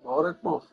Marek Moch.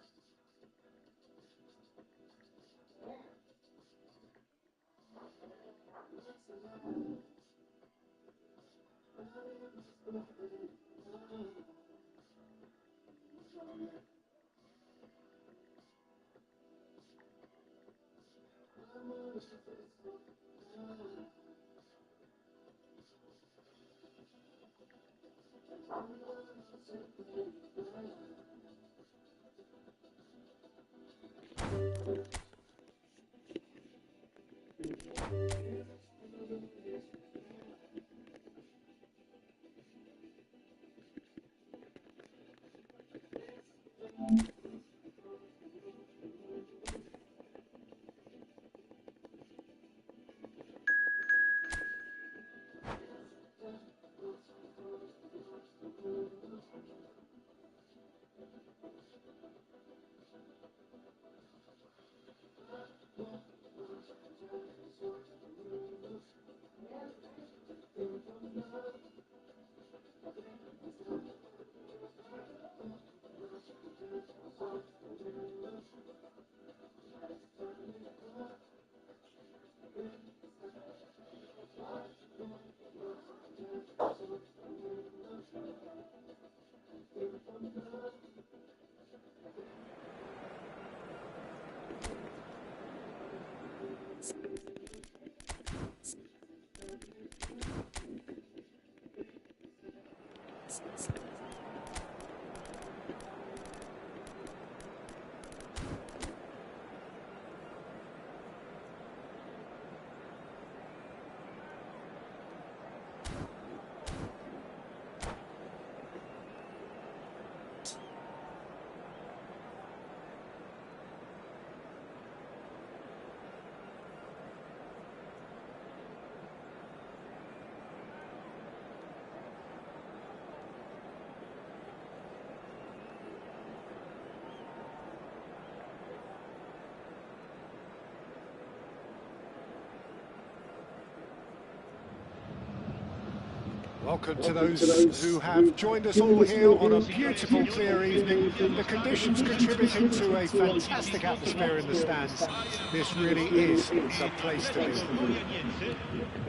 Welcome to those who have joined us all here on a beautiful, clear evening. The conditions contributing to a fantastic atmosphere in the stands. This really is the place to be.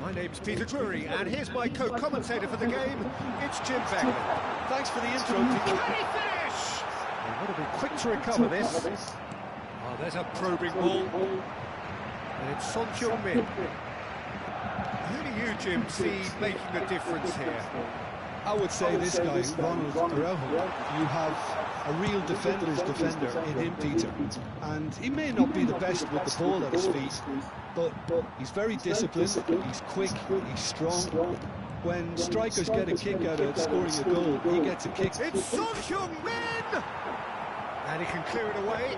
My name's Peter Drury, and here's my co-commentator for the game. It's Jim Beglin. Thanks for the intro. Can he finish? They want to be quick to recover this. Oh, there's a probing ball. And it's Son Heung-min. Who do you, Jim, see making the difference here? I would say this guy, Ronald Araujo. You have a real defender's defender in him, Peter. And he may not be the best with the ball at his feet, but he's very disciplined, he's quick, he's strong. When strikers get a kick out of scoring a goal, he gets a kick. It's Son Heung-min! And he can clear it away.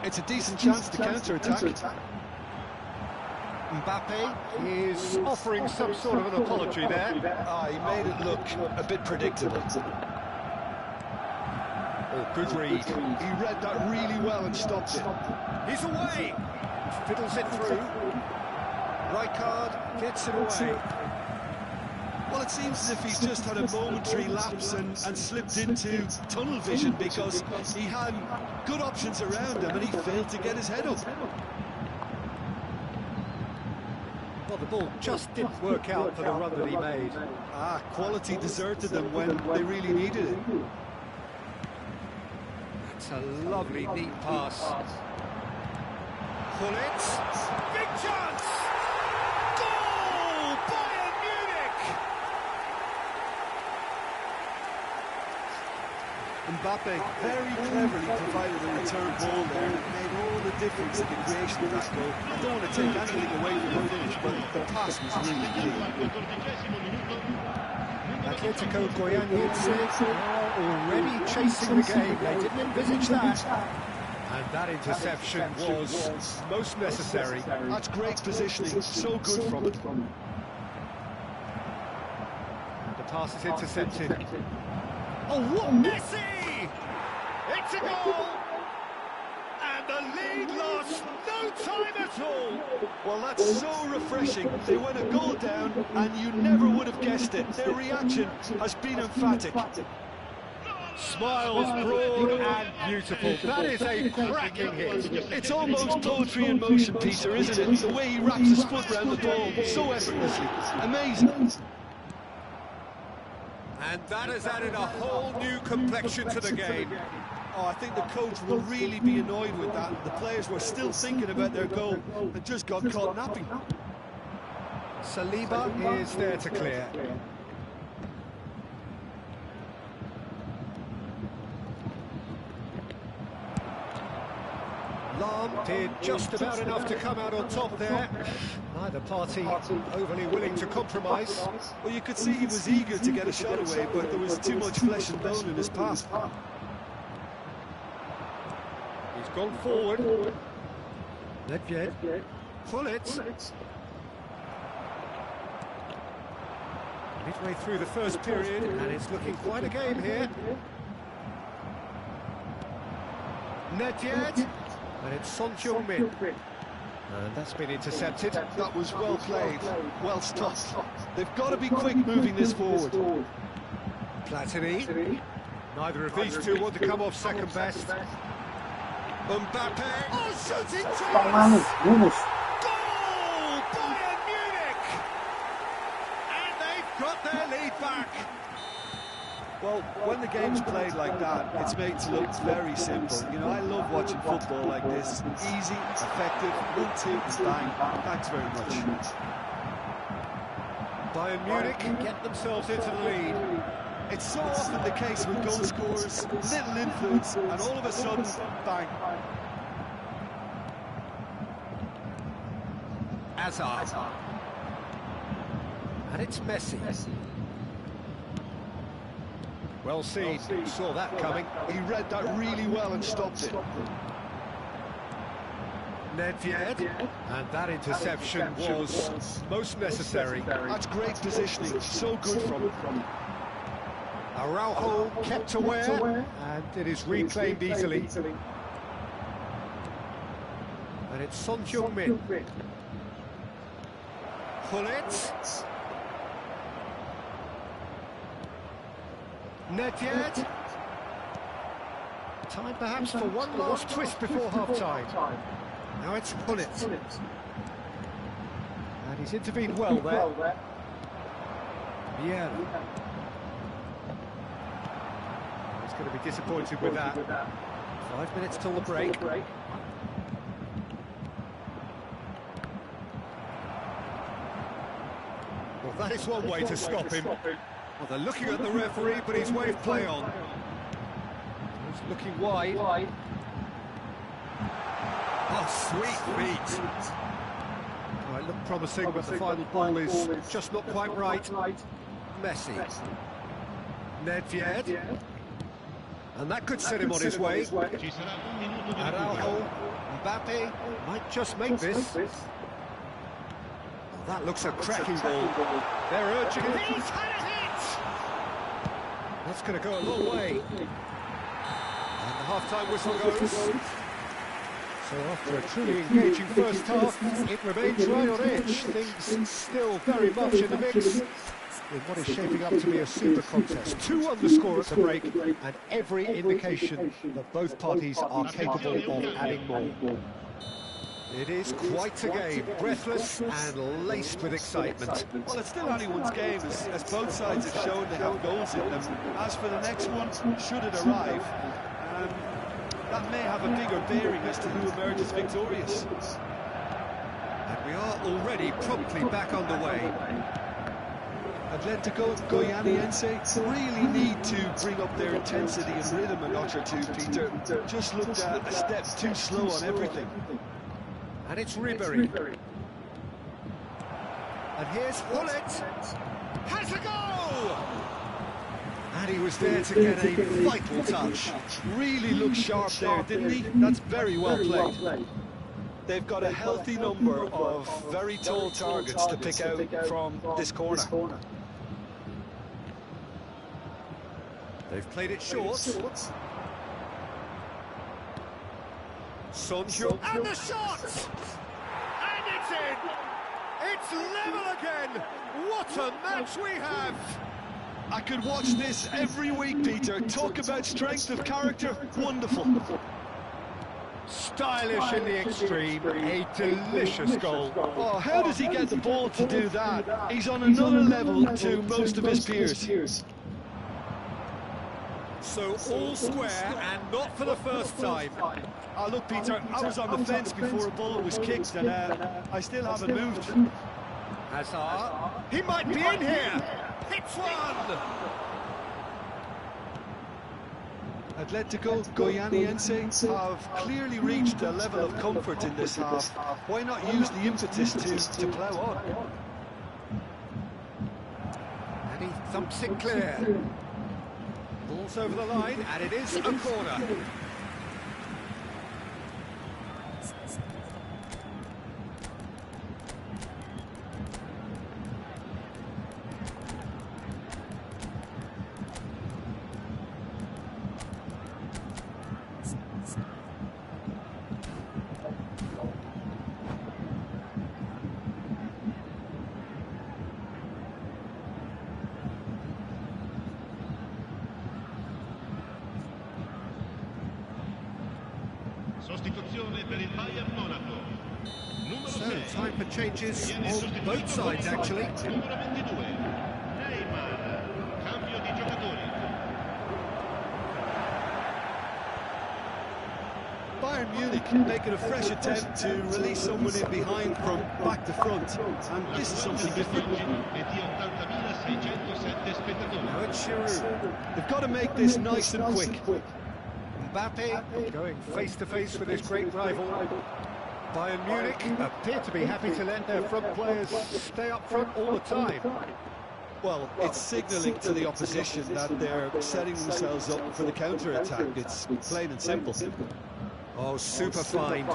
It's a decent chance to counter-attack. Mbappe is offering some sort of an apology there. He made it look a bit predictable. Oh, good read. He read that really well and stopped it. He's away. Fiddles it through. Rijkaard gets it away. Well, it seems as if he's just had a momentary lapse and slipped into tunnel vision because he had good options around him and he failed to get his head up. Well, the ball just didn't work out for the run that he made. Quality deserted them when they really needed it. It's a lovely, neat pass. Gullit. Big chance! Goal! Bayern Munich! Mbappe very cleverly provided a return ball there and made all the difference in the creation of that goal. I don't want to take anything away from the finish, but the pass was really key. Atletico Goianiense are already chasing the game. They didn't envisage that. And that interception was most necessary. That's great positioning, so good from it. The pass is intercepted. Oh, what Messi! It's a goal! And the lead lost no time at all! Well, that's so refreshing. They went a goal down and you never would have guessed it. Their reaction has been emphatic. Smiles broad and beautiful. That is a cracking hit. It's almost poetry in motion, Peter, isn't it? The way he wraps his foot around the ball so effortlessly. Amazing. And that has added a whole new complexion to the game. Oh, I think the coach will really be annoyed with that. The players were still thinking about their goal and just got caught napping. Saliba is there to clear. Lahm did just about enough to come out on top there. Neither party overly willing to compromise. Well, you could see he was eager to get a shot away, but there was too much flesh and bone in his pass. He's gone forward. Nedved. Gullit. Midway through the first period, and it's looking quite a game here. Nedved. And it's Son Heung-min. And that's been intercepted. That was well played, well stopped. They've got to be quick moving this forward. Platini. Neither of these two want to come off second best. Mbappe. Oh, shooting chance! Goal! Bayern Munich! And they've got their lead back. Well, when the game's played like that, it's made to look very simple. You know, I love watching football like this. Easy, effective, 1-2, and bang. Thanks very much. Bayern Munich get themselves into the lead. It's so often the case with goal scorers, little influence, and all of a sudden, bang. Hazard. And it's Messi. Well seen, saw that coming. He read that really well and stopped it. Nedved, and that interception was most necessary. That's great positioning, so good from it. Araujo kept aware, and it is reclaimed easily. And it's Son Heung-min. Gullit. Nedved. Time perhaps for one last twist before half-time. Now it's Gullit. And he's intervened well there. Yeah. He's going to be disappointed with that. 5 minutes till the break. Well, that is one way to stop him. Well, they're looking at the referee, but he's waved play on. He's looking wide. Oh, sweet feet. Well, it looked promising, but the final ball is just not quite right. Messi. Nedved. And that could set him on his way. Araujo. Mbappe might just make this. That looks a cracking ball. They're urging it. He's had a hit! That's going to go a long way. And the half-time whistle goes. So after a truly engaging first half, it remains right on edge. Things still very much in the mix in what is shaping up to be a super contest. 2-1 the score at the break, and every indication that both parties are capable of adding more. It is quite a game, breathless and laced with excitement. Well, it's still anyone's game, as both sides have shown they have goals in them. As for the next one, should it arrive, that may have a bigger bearing as to who emerges victorious. And we are already promptly back underway. Atletico Goianiense really need to bring up their intensity and rhythm a notch or two, Peter. Just looked a step too slow on everything. And it's Ribery. And here's Hullet. Has a goal! And he was there to get a vital touch. Really looked sharp there, didn't he? That's very well played. They've got a healthy number of very tall targets to pick out from this corner. They've played it short. Sonjo, and the shot! And it's in! It's level again! What a match we have! I could watch this every week, Peter. Talk about strength of character. Wonderful. Stylish in the extreme, a delicious goal. Oh, how does he get the ball to do that? He's on another level to most of his peers. So all square, and not for the first time. Oh, look, Peter, I was on the fence before a ball was kicked, and I still haven't moved. Hazard, he might be in here. Hits one. Atletico Goianiense have clearly reached a level of comfort in this half. Why not use the impetus to plough on? And he thumps it clear. Ball's over the line, and it is a corner. Sostituzione per il Bayern Monaco. So, time for changes on both sides, actually. Numero 22, Neymar. Cambio di giocatori. Bayern Munich making a fresh attempt to release someone in behind from back to front, and this is something different. E di 80.607 spettatori. Now it's Giroud. They've got to make this nice and quick. Mbappe going face-to-face with his great rival. Bayern Munich appear to be happy to let their front players stay up front all the time. Well, it's signalling to the opposition that they're setting themselves up for the counter-attack. It's plain and simple. Oh, super fine.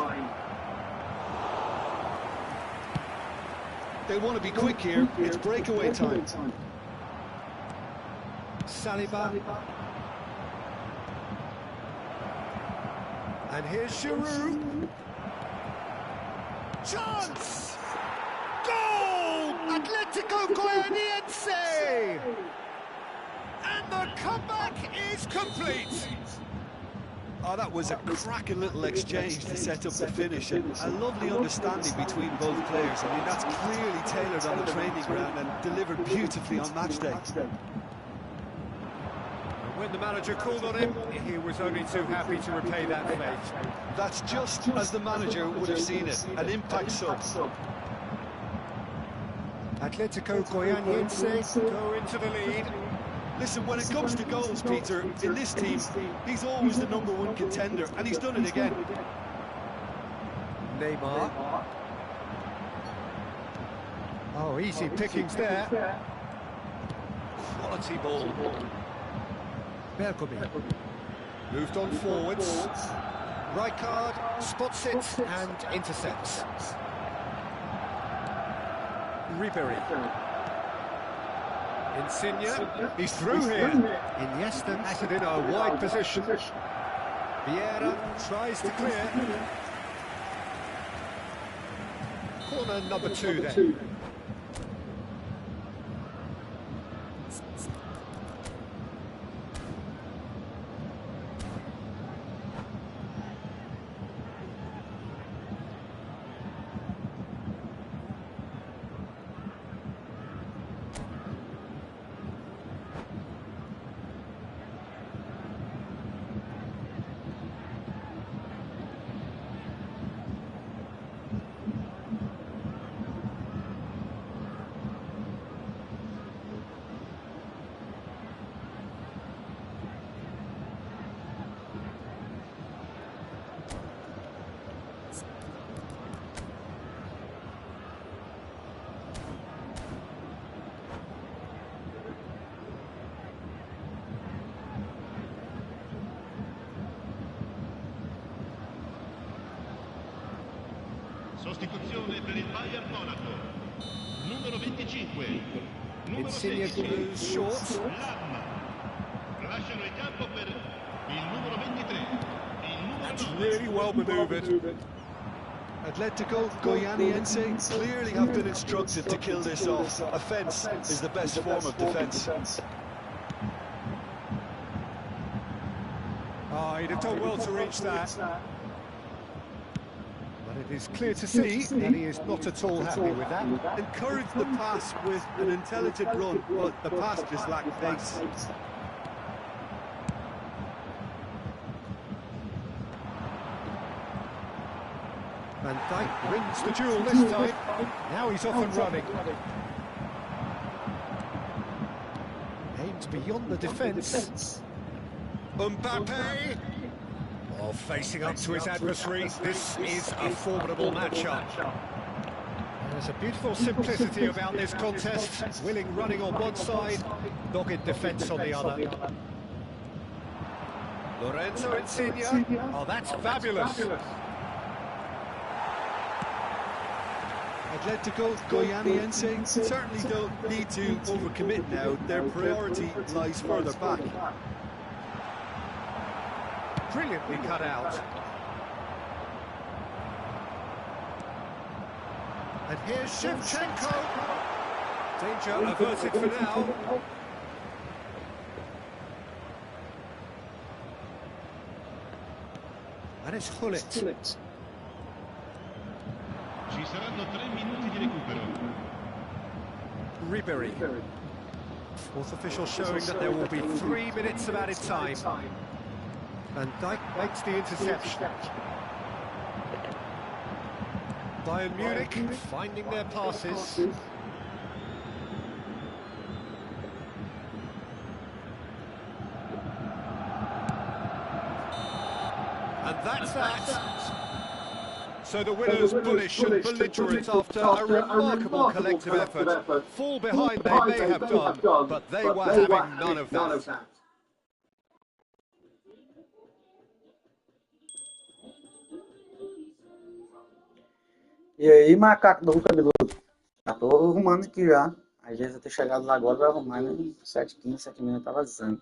They want to be quick here. It's breakaway time. Saliba. And here's Giroud. Chance! Goal! Atletico Goianiense! And the comeback is complete! Oh, that was a cracking little exchange to set up the finish, and a lovely understanding between both players. I mean, that's clearly tailored on the training ground and delivered beautifully on match day. When the manager called on him, he was only too happy to repay that fate. That's just as the manager would have seen it, an impact sub. Atletico Goianiense go into the lead. Listen, when it comes to goals, Peter, in this team, he's always the #1 contender, and he's done it again. Neymar. Oh, easy pickings there. Quality ball. Bergomi. Moved on forwards. Rijkaard spots it and intercepts. Ribery. Insigne. He's through here. Iniesta has it in a wide position. Vieira tries to clear. Corner number 2 then. Sostituzione per il Bayern Monaco. Numero 25. Numero Insigne 16. goes short. Lam. Lasciano il campo per il numero 23. Il numero That's 9. really well manoeuvred. Atletico Goianiense clearly have been instructed to kill this off. Offence is the best form of defence. Oh, he'd have done well to reach that. But it is clear to see that he is not at all happy with that. Encourage the pass with an intelligent run, but the pass just lacked pace. Van Dijk wins the duel this time. Now he's off and running. Aimed beyond the defence. Mbappe! Oh, facing up to his adversary. This is a formidable matchup. There's a beautiful simplicity about this contest. Willing running on one side, dogged defence on the other. Lorenzo Insigne. Oh, that's fabulous. Atletico Goianiense certainly don't need to overcommit now. Their priority lies further back. Brilliantly cut out. And here's Shevchenko. Danger averted for now. And it's Gullit. Ci saranno 3 minuti di recupero. Ribéry. Fourth official showing that there will be 3 minutes of added time. Van Dijk makes the interception. Bayern Munich finding their passes. And that's that. So the winners bullish and belligerent after a remarkable collective effort. Fall behind they may have done, but they were having none of that. E aí, macaco do cabeludo? Já tô arrumando aqui já. Às vezes eu ter chegado lá agora, vai arrumar, né? 7h15, 7h30 tá vazando.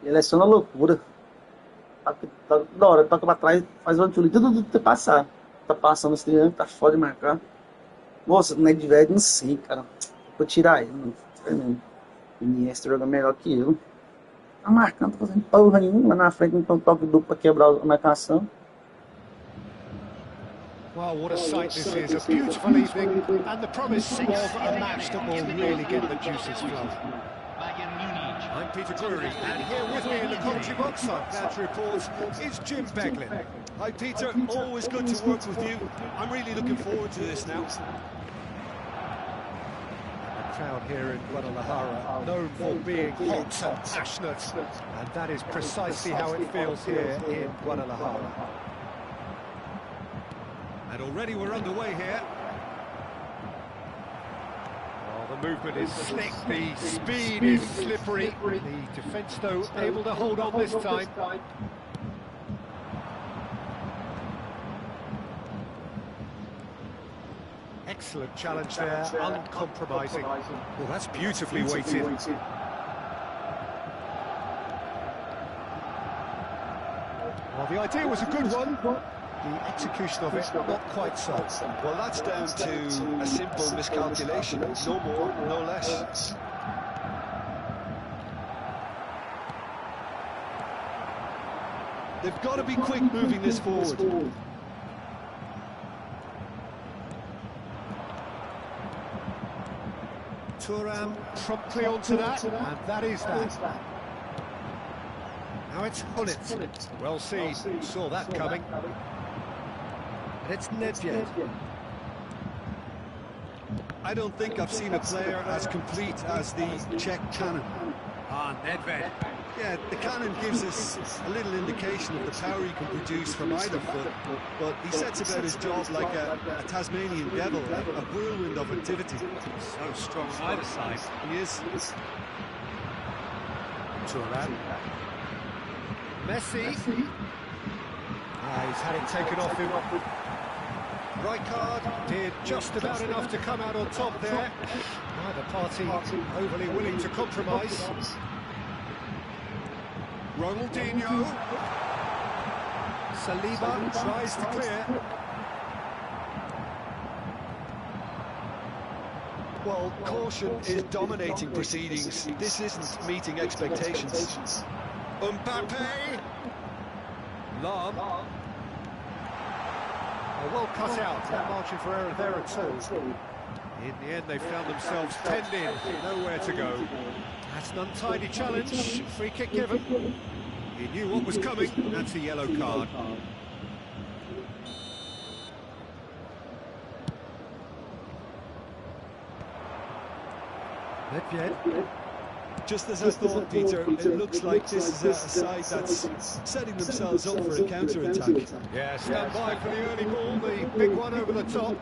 Ele é só na loucura. Tá da hora, toca pra trás, faz o tchuli, tudo passar. Tá passando esse triângulo, tá foda de marcar. Nossa, o Nedved, não sei, cara. Vou tirar ele, não sei mesmo. O Iniesta joga melhor que eu. Tá marcando, tá fazendo porra nenhuma. Lá na frente não tem um toque duplo pra quebrar a marcação. Well, what a sight this is, a beautiful evening, and the promise of a match that will really get the juices flowing. I'm Peter Drury, and here with me in the commentary box, I'm glad to report, is Jim Beglin. Hi Peter, always good to work with you. I'm really looking forward to this now. The crowd here in Guadalajara, known for being hot and passionate, and that is precisely how it feels here in Guadalajara. And already we're underway here. Well, The movement is slick, the speed is slippery. The defence, though, able to hold on this time. Excellent challenge there, uncompromising. Well, that's beautifully weighted. Well, the idea was a good one. The execution of it, not quite so. Well, that's down to a simple miscalculation. No more, no less. They've got to be quick moving this forward. Thuram promptly onto that, and that is that. Now it's Gullit. Well seen, saw that coming. And it's Nedved. I don't think I've seen a player as complete as the Czech cannon. Ah, Nedved. Yeah, the cannon gives us a little indication of the power he can produce from either foot, but he sets about his job like a Tasmanian devil, a whirlwind of activity. So strong on either side. He is. Thuram. Messi. He's had it taken off him. Rijkaard did just about enough to come out on top there. Neither party overly willing to compromise. Ronaldinho. Saliba tries to clear. Well, caution is dominating proceedings. This isn't meeting expectations. Mbappe. Lam. Well cut out, that margin for error there at all. In the end, they found themselves penned in, nowhere to go. That's an untidy challenge, free kick given. He knew what was coming, that's a yellow card. Nedved. Just as I thought, Peter, it looks like this is a side that's setting themselves up for a counter-attack. Yeah, stand by for the early ball, the big one over the top.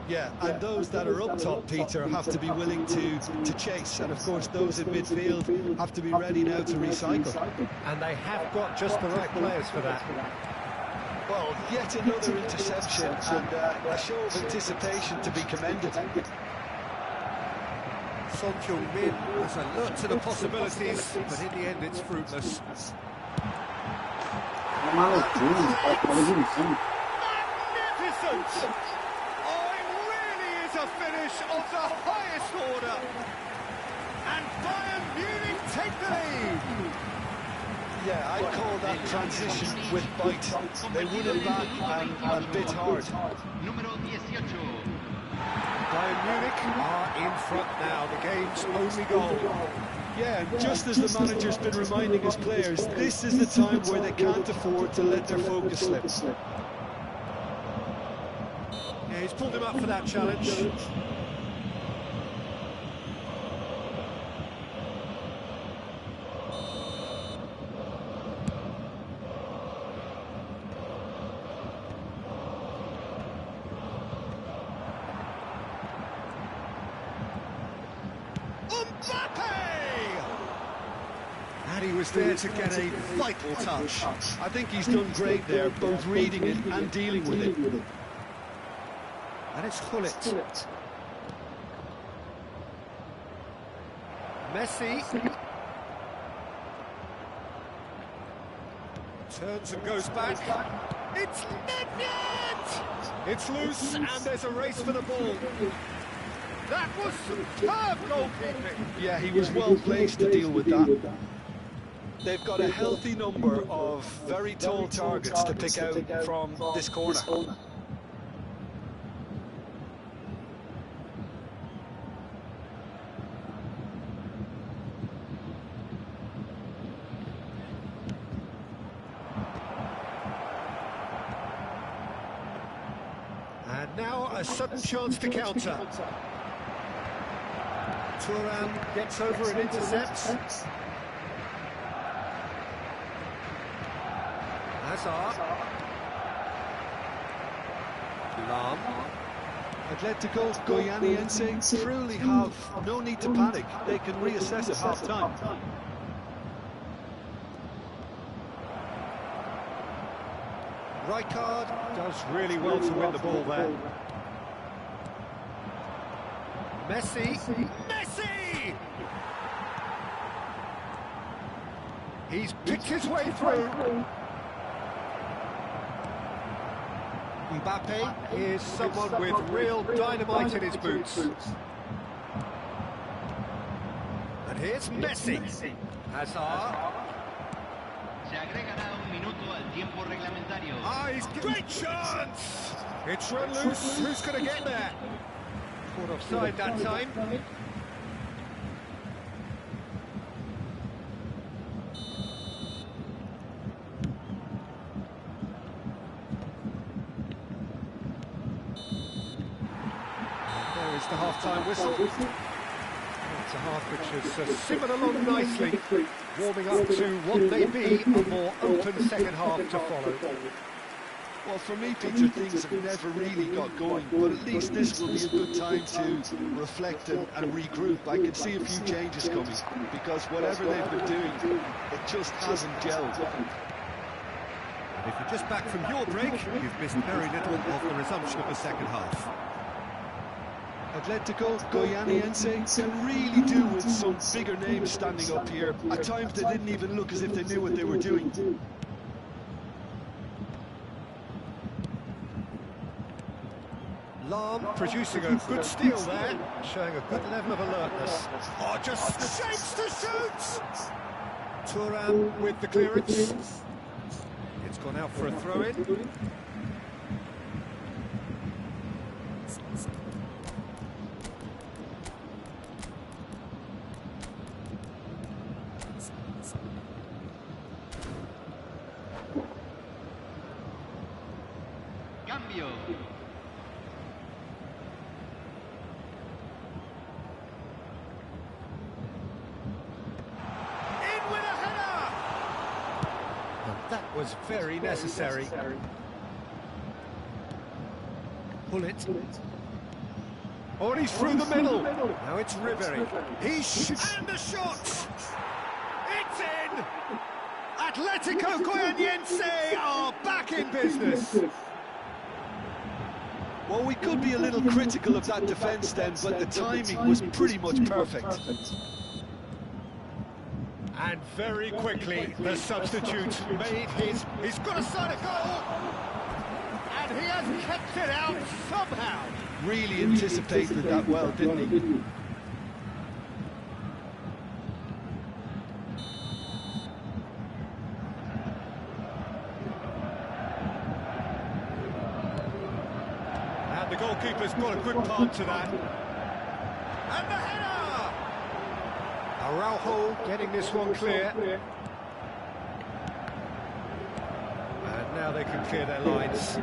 Yeah, and those that are up top, Peter, have to be willing to chase. And, of course, those in midfield have to be ready now to recycle. And they have got just the right players for that. Well, yet another interception and a show of anticipation to be commended. Son Heung-min was alert to the possibilities, but in the end it's fruitless. Magnificent! Oh, it really is a finish of the highest order. And Bayern Munich take the lead. Yeah, I'd call that transition with bite. They won it back and bit hard. Número 18. Bayern Munich are in front now, the game's only goal. Yeah, and just as the manager's been reminding his players, this is the time where they can't afford to let their focus slip. Yeah, he's pulled him up for that challenge. And he was there to get a vital touch. I think he's done great there, both reading it and dealing with it. And it's Gullit. Messi. Turns and goes back. It's Nedved! It's loose and there's a race for the ball. That was superb goalkeeping. Yeah, he was well placed to deal with that. They've got a healthy number of very tall targets to pick out from this corner. And now a sudden chance to counter. Thuram gets over and intercepts. Hazard. Lam. Atletico Goianiense truly have no need to panic. They can reassess at half-time. Rijkaard does really well to win the ball there. Messi! Messi! He's picked his way through. Mbappe is someone with real dynamite in his boots. And here's Messi. Hazard. Se agregará un minuto al tiempo reglamentario. Ah, he's great chance! It's run loose. Who's going to get there? Caught offside that time. There is the half-time whistle. It's a half which has simmered along nicely, warming up to what may be a more open second half to follow. Well, for me, Peter, things have never really got going, but at least this will be a good time to reflect and regroup. I can see a few changes coming, because whatever they've been doing, it just hasn't gelled. If you're just back from your break, you've missed very little of the resumption of the second half. Atletico Goianiense can really do with some bigger names standing up here. At times they didn't even look as if they knew what they were doing. Lahm producing a good steal there, showing a good level of alertness. Oh, just shapes to shoot! Thuram with the clearance. It's gone out for a throw-in. Cambio. That was very necessary. Pull it. Oh, and he's through the middle. Now it's Ribéry. And the shot! It's in! Atletico Goianiense are back in business. Well, we could be a little critical of that defence then, but the timing was pretty much perfect. And very quickly, the substitute made he's got a side of goal! And he has kept it out somehow! Really anticipated that well, didn't he? And the goalkeeper's got a good part to that. And the header! Araujo getting this one clear. And now they can clear their lines.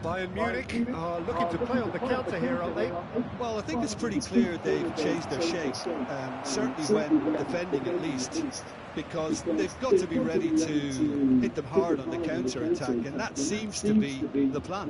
Bayern Munich are looking to play on the counter here, aren't they? Well, I think it's pretty clear they've changed their shape, certainly when defending at least, because they've got to be ready to hit them hard on the counter-attack, and that seems to be the plan.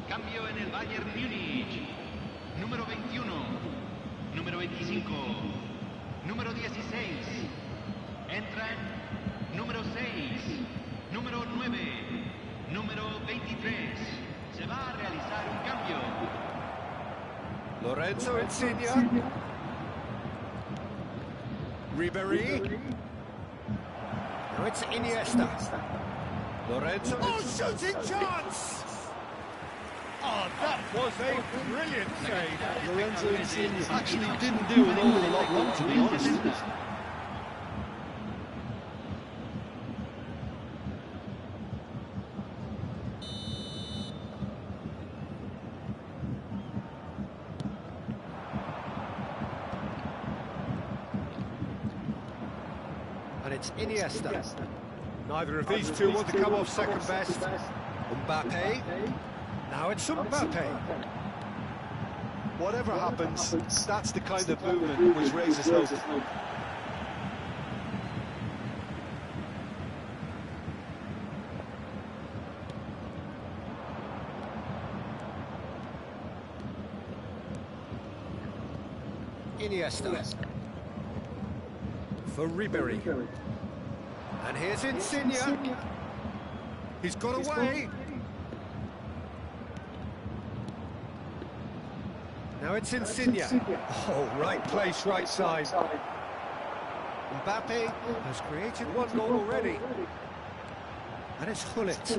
Cambio en el Bayern Múnich. Número 21, número 25, número 16. Entran número 6, número número 23. Se va a realizar un cambio. Lorenzo Insigne. Ribéry. Now it's Iniesta. Lorenzo. Oh, shooting chance! Oh, that was a brilliant save. Lorenzo Insigne actually didn't do an awful lot wrong, to be honest. And it's Iniesta. Neither of these two want to come off second best. Mbappe. Now it's Mbappe. Whatever happens, that's the kind of movement which raises hope. Iniesta. For Ribéry. And here's Insigne. He's got away. Now it's Insigne. Oh, right place, right side. Mbappe has created one goal already. And it's Gullit.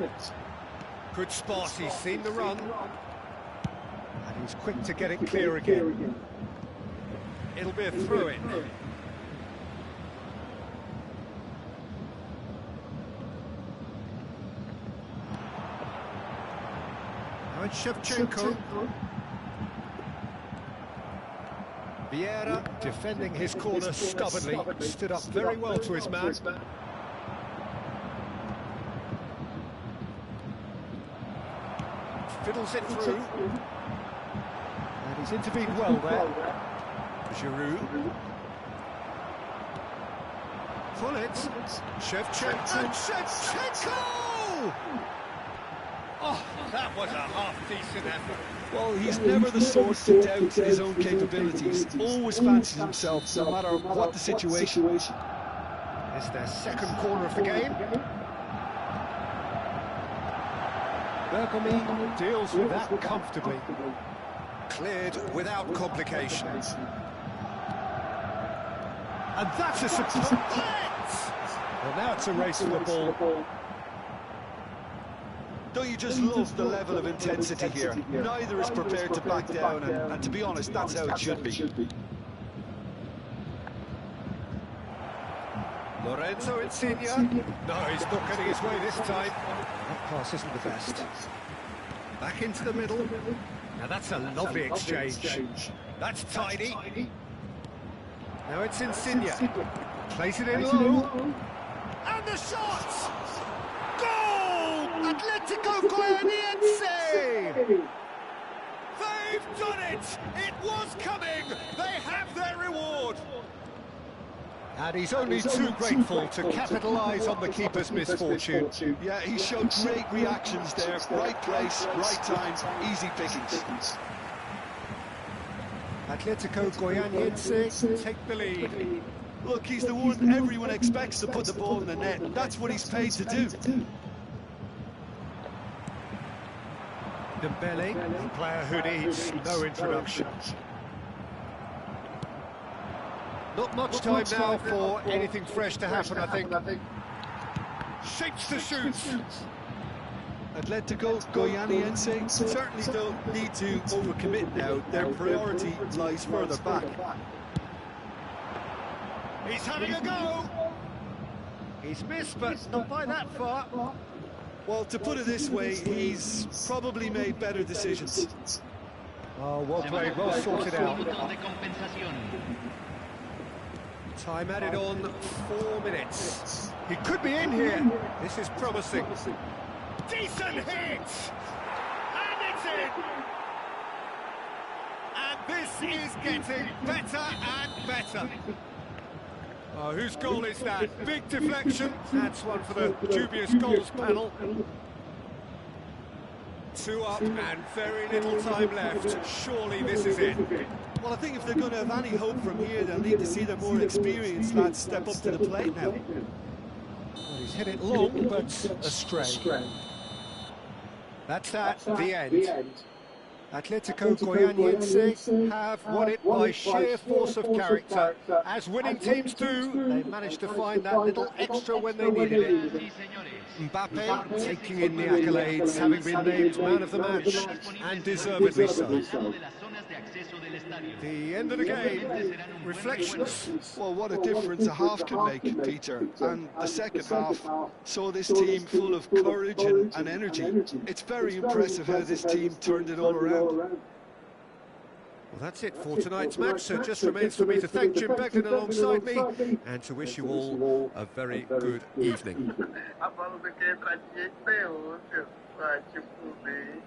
Good spot, he's seen the run. And he's quick to get it clear again. It'll be a throw-in. Now it's Shevchenko. Vieira defending his corner stubbornly, stood up very well to his man. Fiddles it through. And he's intervened well there. Giroud. Gullit. Shevchenko. And Shevchenko! Oh, that was a half-decent effort. Well, he's never the sort to doubt his own capabilities. Always fancies himself, no matter what the situation. It's their second corner of the game. Bergomi deals with that comfortably. Cleared without complications. And that's a superb hit! Well, now it's a race for the ball. Don't you just love the level of intensity here? Neither is prepared to back down, and to be honest, that's how it should be. Lorenzo Insigne. No, he's not getting his way this time. That pass isn't the best. Back into the middle. Now that's a lovely exchange. That's tidy. Now it's Insigne. Plays it in low. And the shot! Goal! Atletico Goianiense! They've done it! It was coming! They have their reward! And he's only too grateful to capitalise on the keeper's misfortune. Yeah, he showed great reactions there. Right place, right time, easy pickings. Atletico Goianiense take the lead. Look, he's the one everyone expects to put the ball in the net. That's what he's paid to do. Dembele, a player who needs no introduction. Not much time now for anything fresh to happen, I think. Shapes to shoot. Atletico Goianiense certainly don't need to overcommit now. Their priority lies further back. He's having a go. He's missed, but not by that far. Well, to put it this way, he's probably made better decisions. Oh, well played, well sorted out. Minutos de compensación. Time added on 4 minutes. He could be in here. This is promising. Decent hit! And it's in! And this is getting better and better. Oh, whose goal is that? Big deflection. That's one for the dubious goals panel. 2 up and very little time left. Surely this is it. Well, I think if they're going to have any hope from here, they'll need to see their more experienced lads step up to the plate now. Well, he's hit it long, but astray. That's the end. Atletico Goianiense have won it by sheer force of character. As winning teams do, they managed to find that little extra when they needed it. Sí, señores. Mbappe taking in the accolades, having been named man of the match, and deservedly so. Al lado de las zonas de acceso del estadio. The end of the game, reflections. Well, what a difference a half can make, Peter. And the second half saw this team full of courage and energy. It's very impressive how this team turned it all around. Well, that's it for tonight's match, so it just remains for me to thank Jim Beglin alongside me and to wish you all a very good evening. A bola não quer entrar de jeito nenhum, meu. Vai te fuder.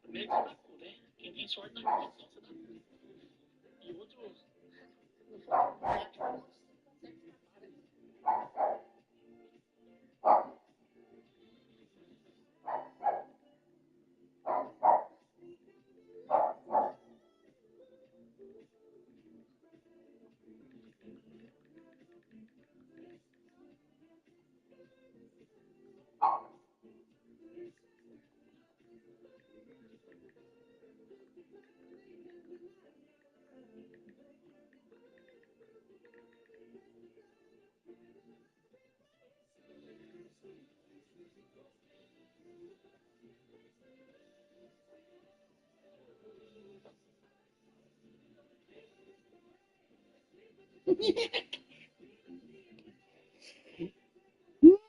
Primeiro que você dá cu, né? Quem tem sorte na vida, então você dá cu. E outro, não fala nada, você consegue escapar, né?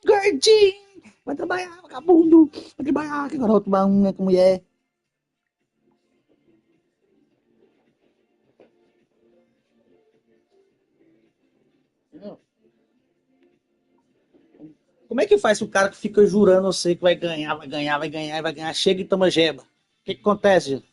Gordinho! Vai trabalhar, vagabundo! Vai trabalhar, que garoto bom, né, com mulher. Como é que faz o cara que fica jurando você que vai ganhar, vai ganhar, vai ganhar, vai ganhar, chega e toma jeba? O que acontece, gente?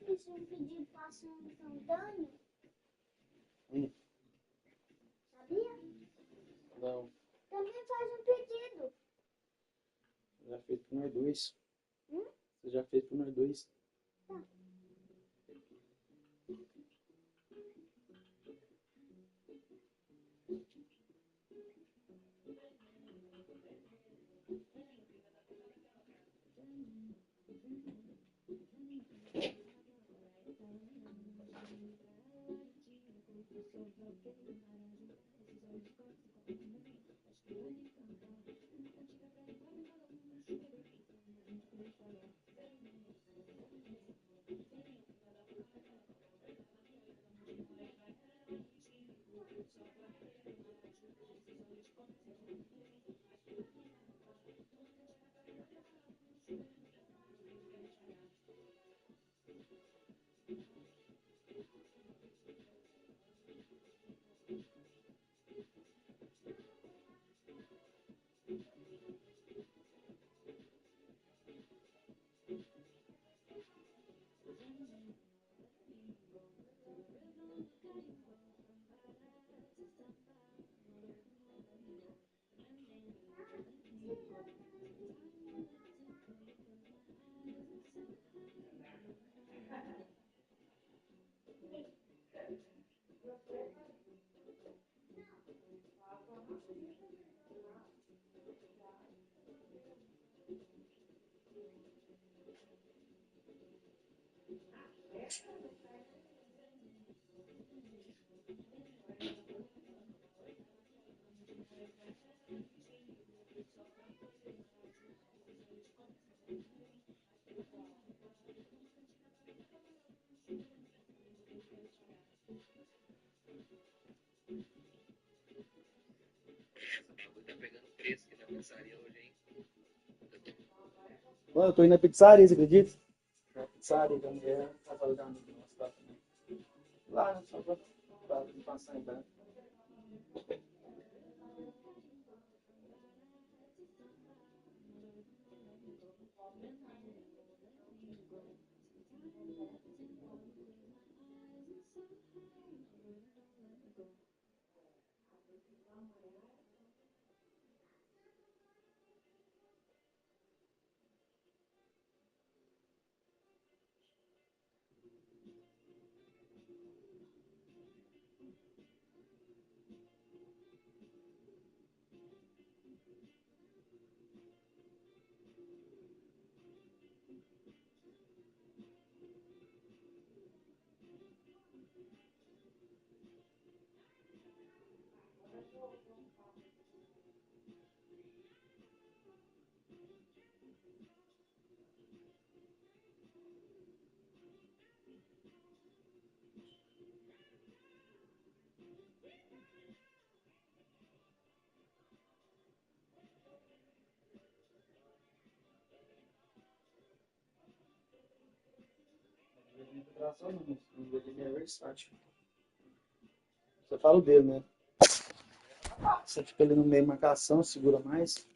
fiz um pedido para São Antônio, sabia? Não, Também faz um pedido. já fez por nós dois. Hum? Você já fez por nós dois. Tá. Tá pegando preço aqui na pizzaria hoje, hein? Mano, eu tô indo na pizzaria, você acredita? Na pizzaria, que a mulher tá fazendo amigo nosso lá também. Lá, só pra passar em branco. Ele é versátil. Você fala o dele, né? Você fica ali no meio, marcação, segura mais.